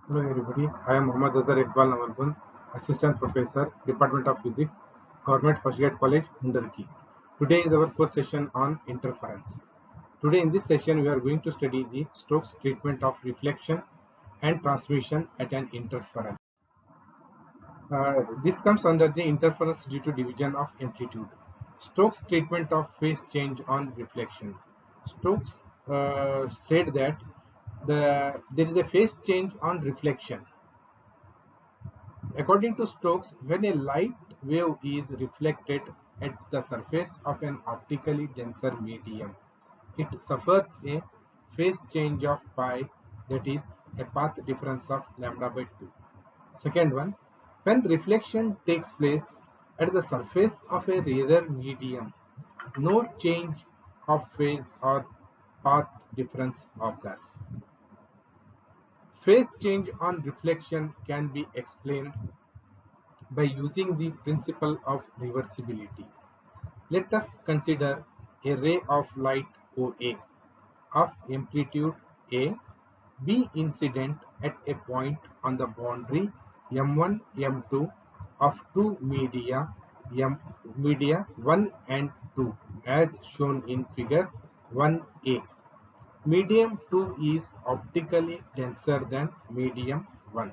Hello everybody, I am Mohammad Azhar Iqbal Navalband, Assistant Professor, Department of Physics, Government First Grade College, Hundarki. Today is our first session on interference. Today in this session we are going to study the Stokes treatment of reflection and transmission at an interference. This comes under the interference due to division of amplitude. Stokes treatment of phase change on reflection. Stokes said that there is a phase change on reflection. According to Stokes, when a light wave is reflected at the surface of an optically denser medium, it suffers a phase change of pi, that is, a path difference of lambda by 2. Second one, when reflection takes place at the surface of a rarer medium, no change of phase or path difference occurs. Phase change on reflection can be explained by using the principle of reversibility. Let us consider a ray of light OA of amplitude A be incident at a point on the boundary M1 M2 of two media 1 and 2 as shown in figure 1a. Medium 2 is optically denser than medium 1.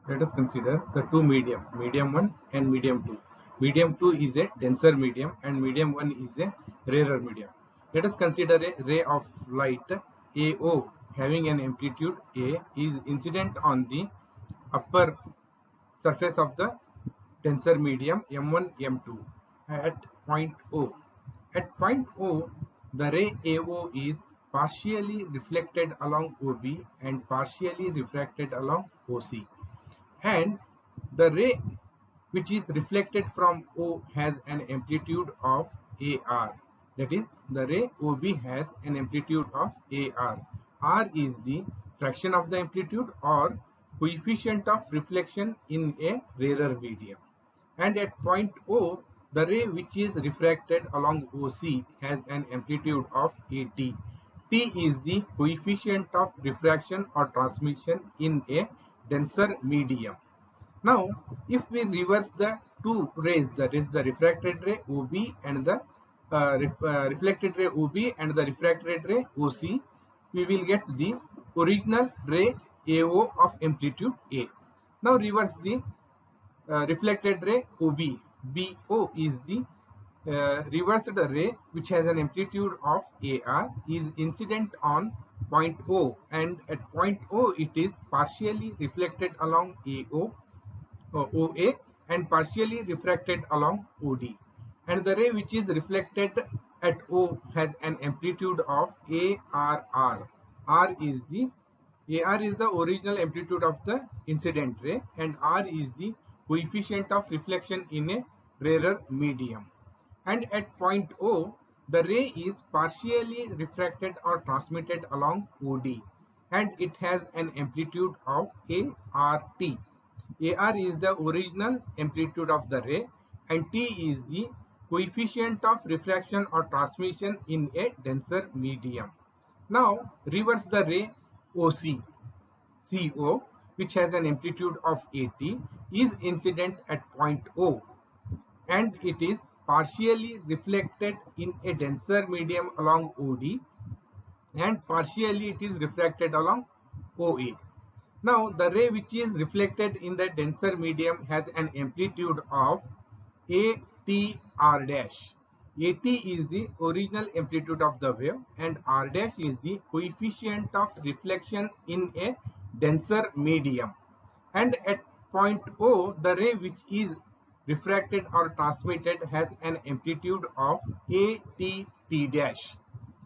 Let us consider the two medium 1 and medium 2. Medium 2 is a denser medium and medium 1 is a rarer medium. Let us consider a ray of light AO having an amplitude A is incident on the upper surface of the denser medium M1 M2 at point O. At point O, the ray AO is partially reflected along OB and partially refracted along OC, and the ray which is reflected from O has an amplitude of AR. That is, the ray OB has an amplitude of AR. R is the fraction of the amplitude or coefficient of reflection in a rarer medium. And at point O, the ray which is refracted along OC has an amplitude of AT. T is the coefficient of refraction or transmission in a denser medium. Now, if we reverse the two rays, that is the refracted ray OB and the reflected ray OB and the refracted ray OC, we will get the original ray AO of amplitude A. Now reverse the reflected ray OB. BO is the reversed ray which has an amplitude of AR, is incident on point O, and at point O it is partially reflected along OA and partially refracted along OD, and the ray which is reflected at O has an amplitude of ARR. AR is the original amplitude of the incident ray, and R is the coefficient of reflection in a rarer medium. And at point O, the ray is partially refracted or transmitted along OD, and it has an amplitude of ART. AR is the original amplitude of the ray, and T is the coefficient of refraction or transmission in a denser medium. Now reverse the ray OC. CO, which has an amplitude of AT, is incident at point O, and it is partially reflected in a denser medium along OD, and partially it is refracted along OA. Now the ray which is reflected in the denser medium has an amplitude of ATR dash. AT is the original amplitude of the wave, and R dash is the coefficient of reflection in a denser medium. And at point O, the ray which is refracted or transmitted has an amplitude of AT dash.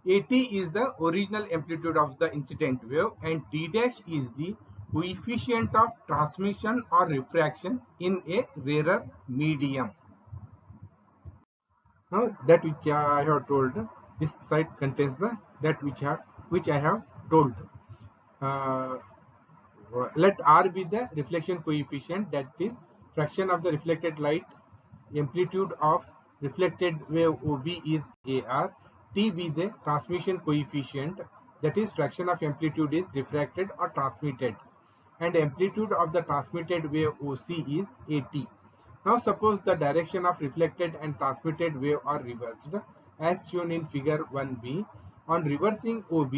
AT is the original amplitude of the incident wave, and T dash is the coefficient of transmission or refraction in a rarer medium. Now that which I have told, this side contains that which I have told. Uh, let R be the reflection coefficient, that is fraction of the reflected light. Amplitude of reflected wave OB is AR. T be the transmission coefficient, that is fraction of amplitude is refracted or transmitted, and amplitude of the transmitted wave OC is AT. Now suppose the direction of reflected and transmitted wave are reversed as shown in figure 1b. On reversing OB,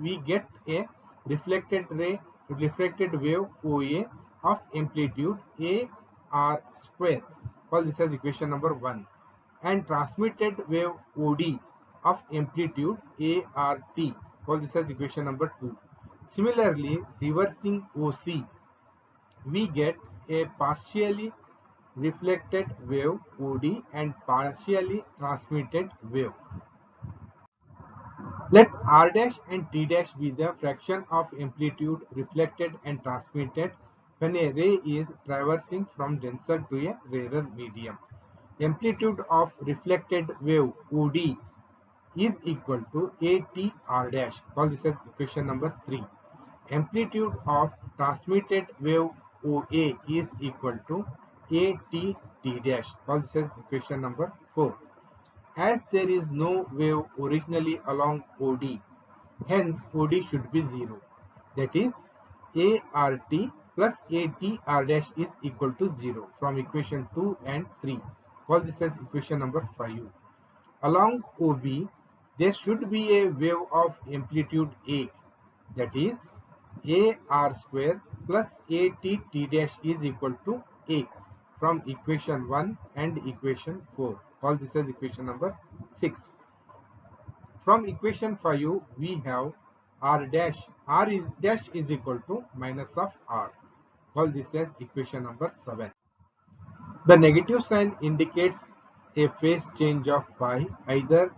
we get a reflected wave OA of amplitude AR square. Call this as equation number 1. And transmitted wave OD of amplitude ART. Call this as equation number 2. Similarly, reversing OC, we get a partially reflected wave OD and partially transmitted wave. Let R dash and T dash be the fraction of amplitude reflected and transmitted when a ray is traversing from denser to a rarer medium. Amplitude of reflected wave OD is equal to ATR dash. Call this as equation number 3. Amplitude of transmitted wave OA is equal to ATT dash. Call this as equation number 4. As there is no wave originally along OD, hence OD should be 0. That is ART plus ATR dash is equal to 0 from equation 2 and 3. Call this as equation number 5. Along OB, there should be a wave of amplitude A, that is AR square plus ATT dash is equal to A from equation 1 and equation 4. Call this as equation number 6. From equation 5, we have R dash. Dash is equal to minus of R. Call this as equation number 7. The negative sign indicates a phase change of pi either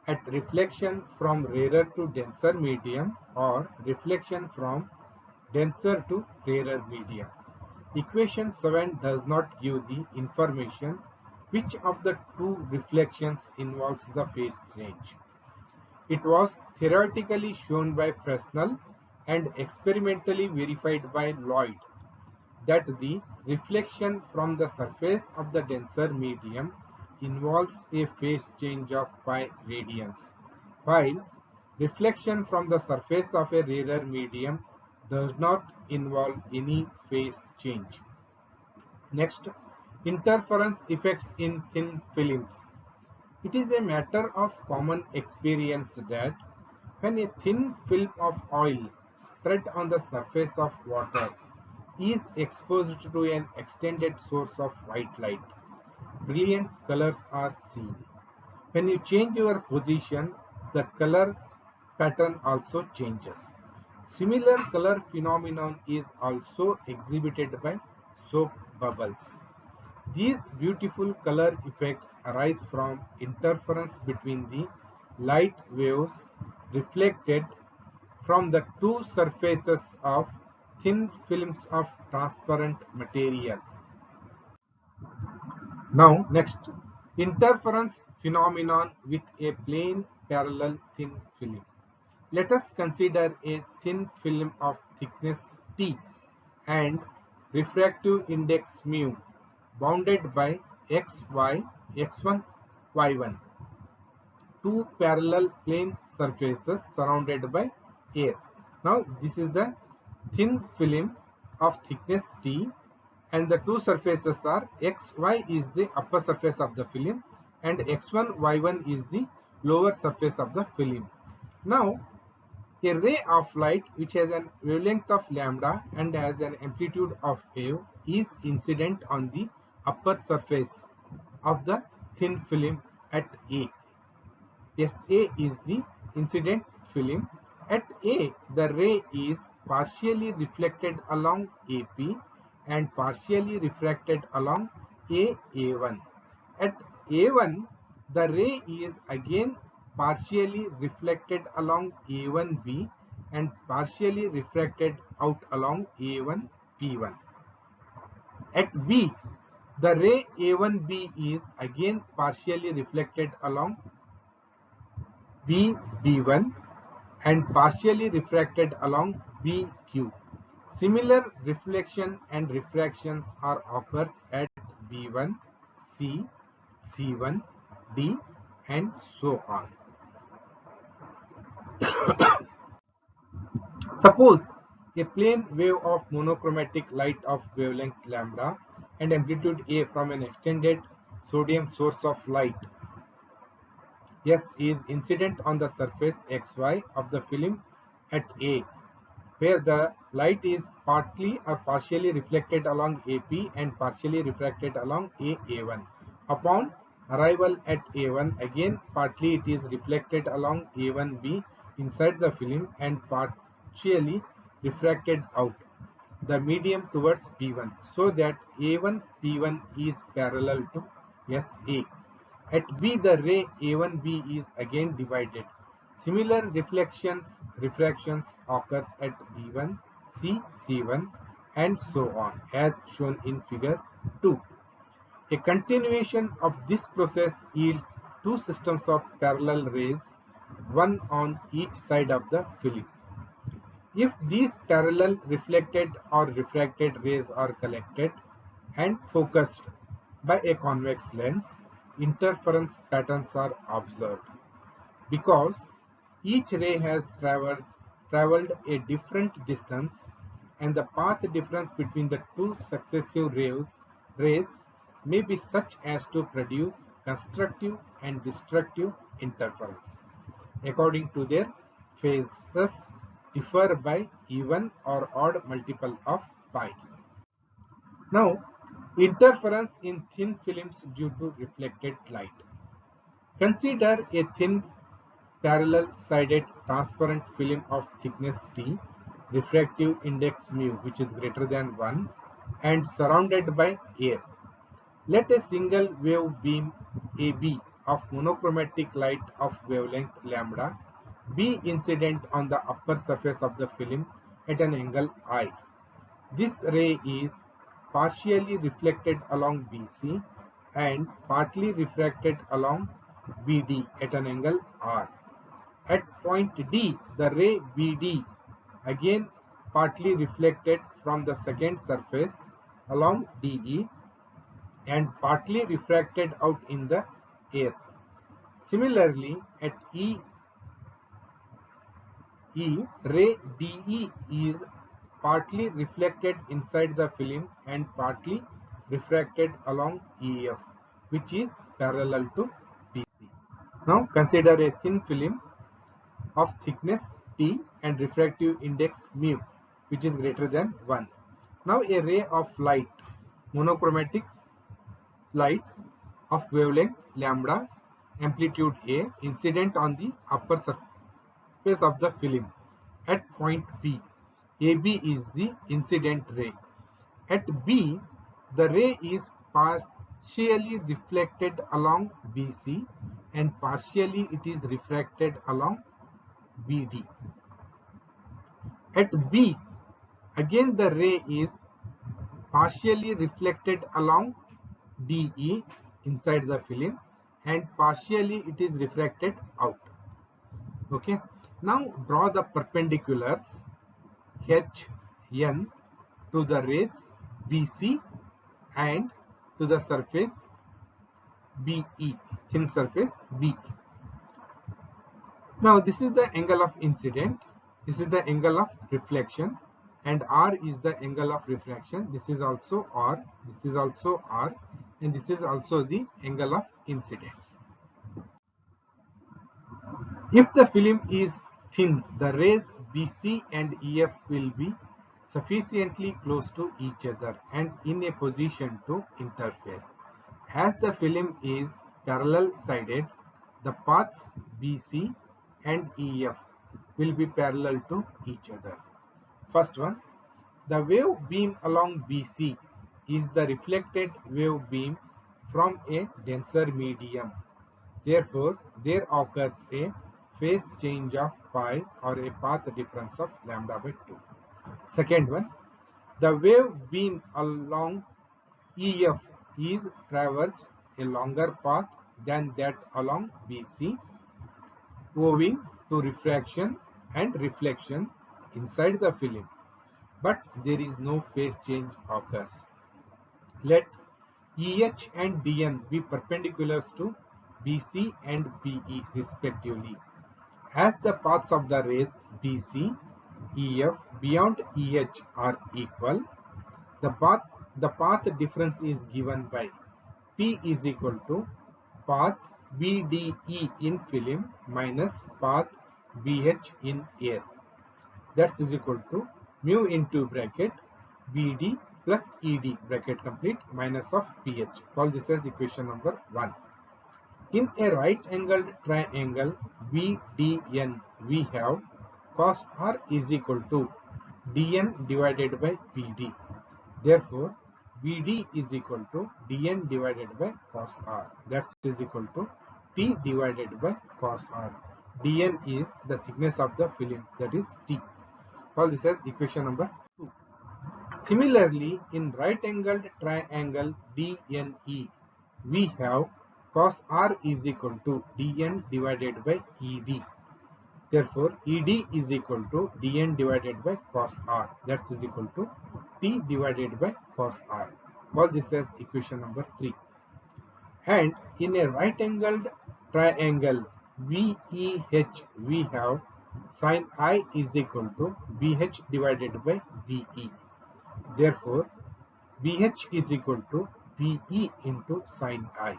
at reflection from rarer to denser medium or reflection from denser to rarer medium. Equation 7 does not give the information which of the two reflections involves the phase change. It was theoretically shown by Fresnel and experimentally verified by Lloyd that the reflection from the surface of the denser medium involves a phase change of pi radians, while reflection from the surface of a rarer medium does not involve any phase change. Next, interference effects in thin films. It is a matter of common experience that when a thin film of oil spread on the surface of water is exposed to an extended source of white light, brilliant colors are seen. When you change your position, the color pattern also changes. Similar color phenomenon is also exhibited by soap bubbles. These beautiful color effects arise from interference between the light waves reflected from the two surfaces of thin films of transparent material. Now, next, interference phenomenon with a plane parallel thin film. Let us consider a thin film of thickness T and refractive index mu bounded by x1, y1, two parallel plane surfaces surrounded by air. Now this is the thin film of thickness T and the two surfaces are xy is the upper surface of the film and x1, y1 is the lower surface of the film. Now a ray of light which has an wavelength of lambda and has an amplitude of wave is incident on the upper surface of the thin film at A. Yes, A is the incident film. At A, the ray is partially reflected along AP and partially refracted along A1. At A1, the ray is again partially reflected along A1B and partially refracted out along A1P1. At B, the ray A1B is again partially reflected along B1 and partially refracted along BQ. Similar reflection and refractions are occurs at B1, C, C1, D and so on. Suppose A plane wave of monochromatic light of wavelength lambda and amplitude A from an extended sodium source of light S is incident on the surface XY of the film at A, where the light is partly or partially reflected along AP and partially refracted along A1. Upon arrival at A1, again partly it is reflected along A1B inside the film and partially refracted out the medium towards B1, so that A1 P1 is parallel to SA. At B, the ray A1B is again divided. Similar refractions occurs at B1, C, C1 and so on as shown in figure 2. A continuation of this process yields two systems of parallel rays, one on each side of the film. If these parallel reflected or refracted rays are collected and focused by a convex lens, interference patterns are observed. Because each ray has traveled a different distance and the path difference between the two successive rays may be such as to produce constructive and destructive interference according to their phases differ by even or odd multiple of pi. Now, interference in thin films due to reflected light. Consider a thin parallel-sided transparent film of thickness T, refractive index mu which is greater than 1 and surrounded by air. Let a single wave beam AB of monochromatic light of wavelength lambda be incident on the upper surface of the film at an angle I. This ray is partially reflected along BC and partly refracted along BD at an angle R. At point D, the ray BD again partly reflected from the second surface along DE and partly refracted out in the air. Similarly, at ray DE is partly reflected inside the film and partly refracted along EF, which is parallel to BC. Now consider a thin film of thickness T and refractive index mu, which is greater than 1. Now a ray of light, monochromatic light of wavelength lambda, amplitude A, incident on the upper surface of the film at point B. AB is the incident ray. At B, the ray is partially reflected along BC and partially it is refracted along BD. At B, again the ray is partially reflected along DE inside the film and partially it is refracted out. Okay. Now draw the perpendiculars HN to the rays BC and to the surface BE, thin surface B. Now this is the angle of incident, this is the angle of reflection, and R is the angle of refraction. This is also R, this is also R, and this is also the angle of incidence. If the film is thin, the rays BC and EF will be sufficiently close to each other and in a position to interfere. As the film is parallel-sided, the paths BC and EF will be parallel to each other. First one, the wave beam along BC is the reflected wave beam from a denser medium. Therefore, there occurs a phase change of pi or a path difference of lambda by 2. Second one, the wave beam along EF is traversed a longer path than that along BC owing to refraction and reflection inside the film, but there is no phase change occurs. Let EH and DN be perpendiculars to BC and BE respectively. As the paths of the rays BC EF beyond EH are equal, the path difference is given by P is equal to path BDE in film minus path BH in air. That is equal to mu into bracket BD plus ED bracket complete minus of PH. Call this as equation number 1. In a right angled triangle BDN, we have cos R is equal to DN divided by BD. Therefore, BD is equal to DN divided by cos R. That is equal to T divided by cos R. DN is the thickness of the film, that is T. Call this as equation number 2. Similarly, in right-angled triangle DNE, we have cos R is equal to DN divided by ED. Therefore, ED is equal to DN divided by cos R. That is equal to T divided by cos R. Call this as equation number 3. And in a right-angled triangle VEH, we have sin I is equal to BH divided by BE. Therefore, BH is equal to BE into sin I.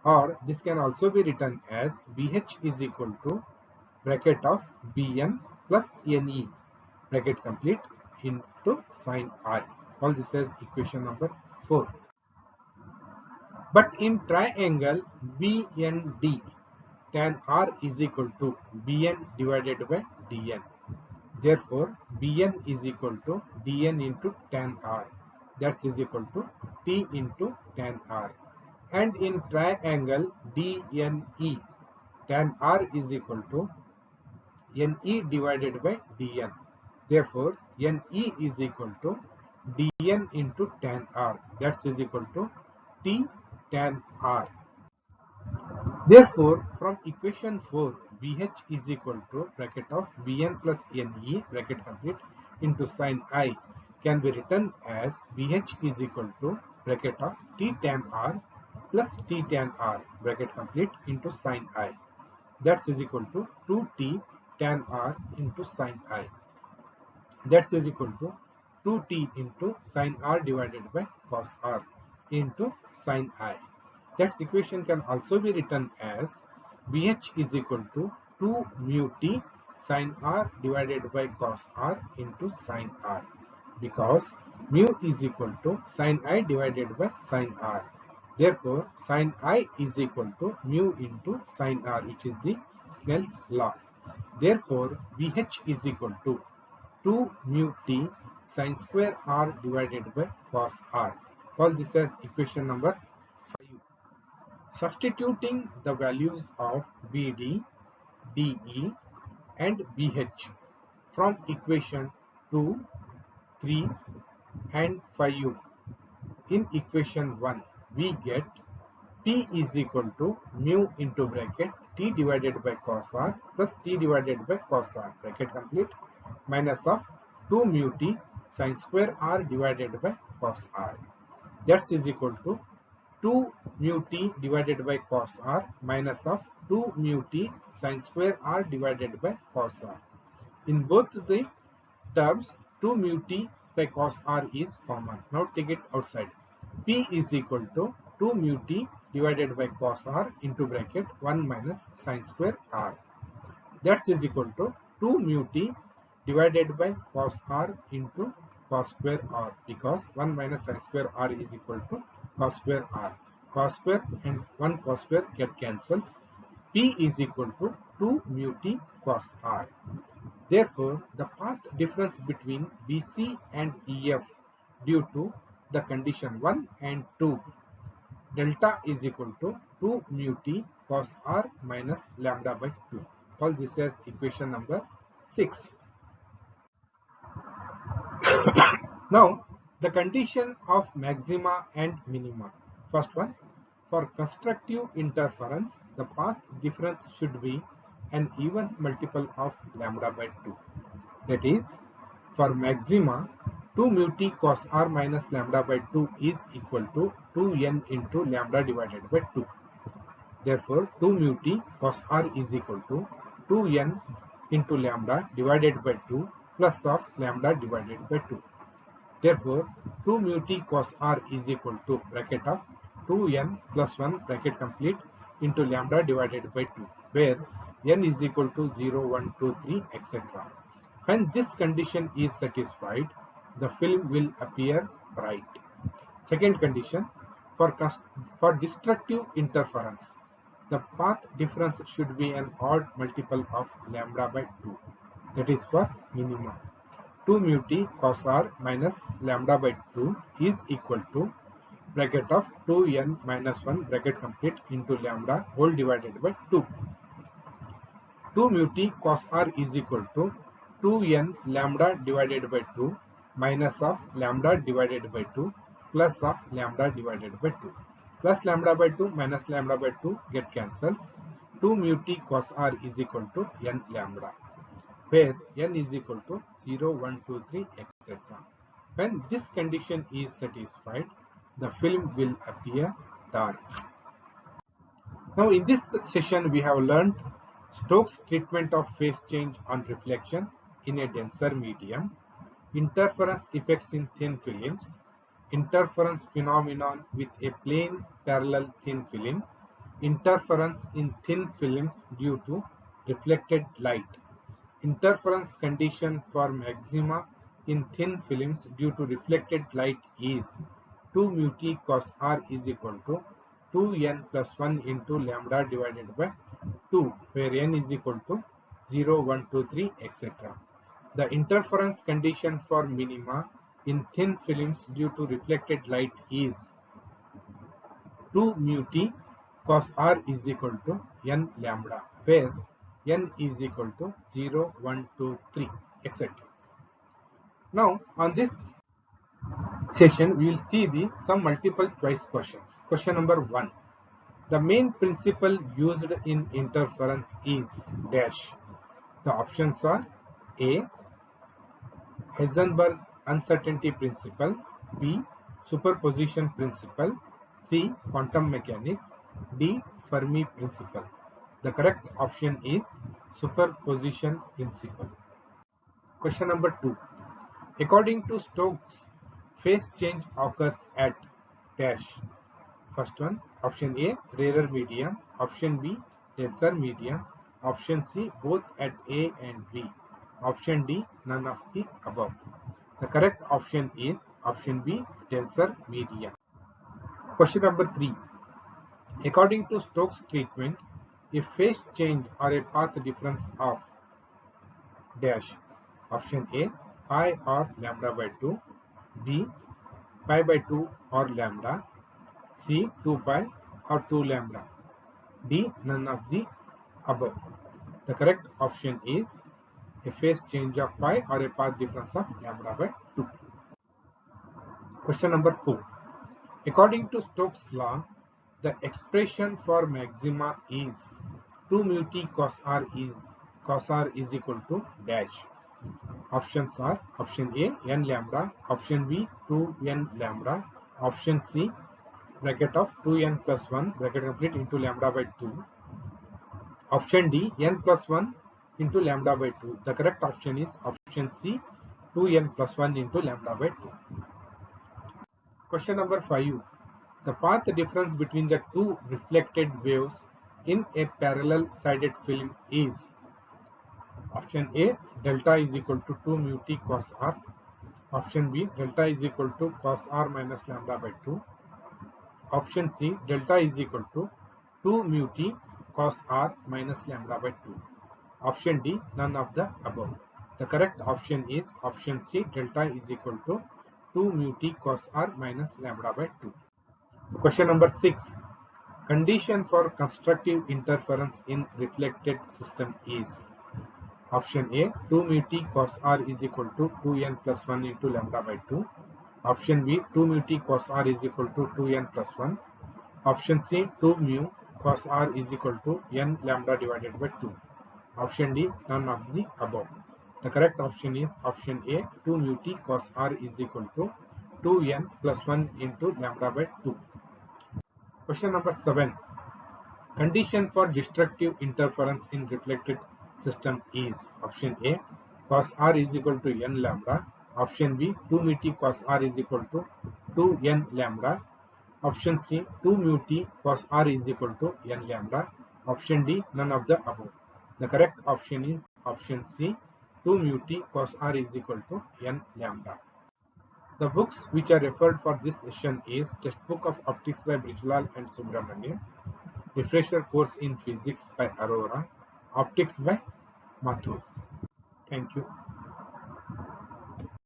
Or this can also be written as BH is equal to bracket of BN plus NE bracket complete into sin I. Call this as equation number 4. But in triangle BND, tan R is equal to BN divided by DN. Therefore, Bn is equal to Dn into tan R. That is equal to T into tan R. And in triangle DNE, tan R is equal to NE divided by Dn. Therefore, NE is equal to Dn into tan R. That is equal to T tan R. Therefore, from equation 4, BH is equal to bracket of Bn plus Ne bracket complete into sin I can be written as BH is equal to bracket of T tan R plus T tan R bracket complete into sin I. That is equal to 2T tan R into sin I. That is equal to 2T into sin R divided by cos R into sin I. That equation can also be written as BH is equal to 2 mu T sin R divided by cos R into sin R, because mu is equal to sin I divided by sin R. Therefore, sin I is equal to mu into sin R, which is the Snell's law. Therefore, BH is equal to 2 mu T sin square R divided by cos R. Call this as equation number 5. Substituting the values of BD, DE and BH from equation 2, 3 and 5 in equation 1, we get P is equal to mu into bracket T divided by cos R plus T divided by cos R bracket complete minus of 2 mu T sin square R divided by cos R. That is equal to 2 mu T divided by cos R minus of 2 mu T sin square R divided by cos R. In both the terms, 2 mu T by cos R is common. Now take it outside. P is equal to 2 mu T divided by cos R into bracket 1 minus sin square R. That is equal to 2 mu T divided by cos R into cos square R, because 1 minus sin square R is equal to cos square R. Cos square and 1 cos square get cancels. P is equal to 2 mu T cos R. Therefore, the path difference between BC and EF due to the condition 1 and 2, delta is equal to 2 mu T cos R minus lambda by 2. Call this as equation number 6. Now, the condition of maxima and minima. First one, for constructive interference, the path difference should be an even multiple of lambda by 2. That is, for maxima, 2 mu T cos R minus lambda by 2 is equal to 2n into lambda divided by 2. Therefore, 2 mu T cos R is equal to 2n into lambda divided by 2 plus of lambda divided by 2. Therefore, 2 mu t cos r is equal to bracket of 2n plus 1 bracket complete into lambda divided by 2, where n is equal to 0, 1, 2, 3, etc. When this condition is satisfied, the film will appear bright. Second condition, for destructive interference, the path difference should be an odd multiple of lambda by 2. That is for minimum. 2 mu t cos r minus lambda by 2 is equal to bracket of 2n minus 1 bracket complete into lambda whole divided by 2. 2 mu t cos r is equal to 2n lambda divided by 2 minus of lambda divided by 2 plus of lambda divided by 2. Plus lambda by 2 minus lambda by 2 get cancels. 2 mu t cos r is equal to n lambda, where n is equal to 0, 1, 2, 3, etc. When this condition is satisfied, the film will appear dark. Now in this session we have learned Stokes' treatment of phase change on reflection in a denser medium, interference effects in thin films, interference phenomenon with a plane parallel thin film, interference in thin films due to reflected light, interference condition for maxima in thin films due to reflected light is 2 mu t cos r is equal to 2n plus 1 into lambda divided by 2, where n is equal to 0, 1, 2, 3, etc. The interference condition for minima in thin films due to reflected light is 2 mu t cos r is equal to n lambda, where n is equal to 0, 1, 2, 3, etc. Now, on this session, we will see some multiple choice questions. Question number 1. The main principle used in interference is dash. The options are A. Heisenberg uncertainty principle, B. Superposition principle, C. Quantum mechanics, D. Fermi principle. The correct option is superposition principle. Question number 2. According to Stokes, phase change occurs at dash. First one, option A, rarer medium, option B, denser medium, option C, both at A and B, option D, none of the above. The correct option is option B, denser medium. Question number 3. According to Stokes' treatment, a phase change or a path difference of dash. Option A, pi or lambda by 2, B, pi by 2 or lambda, C, 2 pi or 2 lambda, D, none of the above. The correct option is a phase change of pi or a path difference of lambda by 2. Question number 4. According to Stokes' law, the expression for maxima is 2 mu t cos r is equal to dash. Options are option A, n lambda, option B, 2n lambda, option C, bracket of 2n plus 1 bracket complete into lambda by 2, option D, n plus 1 into lambda by 2. The correct option is option C, 2n plus 1 into lambda by 2. Question number 5. The path difference between the two reflected waves in a parallel sided film is option A, delta is equal to 2 mu t cos r, option B, delta is equal to cos r minus lambda by 2, option C, delta is equal to 2 mu t cos r minus lambda by 2, option D, none of the above. The correct option is option C, delta is equal to 2 mu t cos r minus lambda by 2. Question number 6. Condition for constructive interference in reflected system is option A, 2 mu t cos r is equal to 2n plus 1 into lambda by 2, option B, 2 mu t cos r is equal to 2n plus 1, option C, 2 mu cos r is equal to n lambda divided by 2, option D, none of the above. The correct option is option A, 2 mu t cos r is equal to 2n plus 1 into lambda by 2. Question number 7. Condition for destructive interference in reflected system is option A, cos r is equal to n lambda. Option B, 2 mu t cos r is equal to 2n lambda. Option C, 2 mu t cos r is equal to n lambda. Option D, none of the above. The correct option is option C, 2 mu t cos r is equal to n lambda. The books which are referred for this session is Textbook of Optics by Brijlal and Subramanian, Refresher Course in Physics by Arora, Optics by Mathur. Thank you.